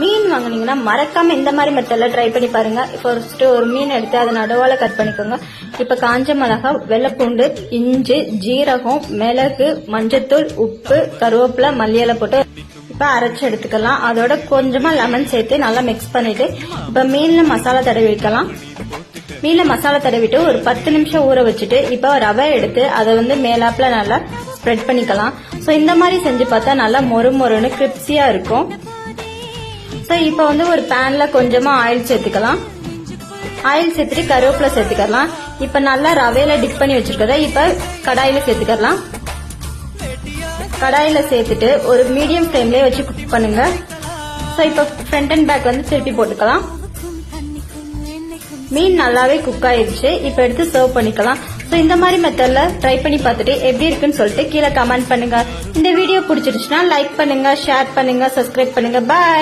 மீன் வாங்குனீங்கன்னா மறக்காம இந்த மாதிரி மெத்தட்ல ட்ரை பண்ணி பாருங்க. ஃபர்ஸ்ட் ஒரு மீன் எடுத்து அதை நடுவால கட் பண்ணிக்கோங்க. இப்ப காஞ்ச மிளகா, வெள்ளைப்பூண்டு, இஞ்சி, ஜீரகம், மிளகு, மஞ்சத்தூள், உப்பு, கருவேப்பிலை, மல்லியிலை போட்டு இப்ப அரைச்சு எடுத்துக்கலாம். அதோட கொஞ்சமா லெமன் சேர்த்து நல்லா மிக்ஸ் பண்ணிட்டு இப்ப மீன்ல மசாலா தடவி வைக்கலாம். மீன்ல மசாலா தடவிட்டு ஒரு 10 நிமிஷம் ஊற வச்சுட்டு இப்ப ரவை எடுத்து அதை மேலாப்புல நல்லா ஸ்ப்ரெட் பண்ணிக்கலாம். சோ இந்த மாதிரி செஞ்சு பார்த்தா நல்லா மொறு மொறுன்னு கிரிப்ஸியா இருக்கும். சோ இப்ப ஒரு பேன்ல கொஞ்சமா ஆயில் சேர்த்துக்கலாம். ஆயில் சேர்த்துட்டு கருவேப்பிலை சேர்த்துக்கலாம். இப்ப நல்லா ரவையில டிப் பண்ணி வச்சிருக்கத இப்ப கடாயில சேர்த்துக்கலாம். கடாயில சேர்த்துட்டு ஒரு மீடியம் ஃப்ளேம்லயே வச்சு குக் பண்ணுங்க. சோ இப்ப ஃப்ரண்ட் அண்ட் பேக் திருப்பி போட்டுக்கலாம். மீன் நல்லாவே குக் ஆயிடுச்சு. இப்ப எடுத்து சர்வ் பண்ணிக்கலாம். சோ இந்த மாதிரி மெத்தட்ல ட்ரை பண்ணி பார்த்துட்டு எப்படி இருக்குன்னு சொல்லிட்டு கீழே கமெண்ட் பண்ணுங்க. இந்த வீடியோ பிடிச்சிருச்சுன்னா லைக் பண்ணுங்க, ஷேர் பண்ணுங்க, சப்ஸ்கிரைப் பண்ணுங்க. பாய்.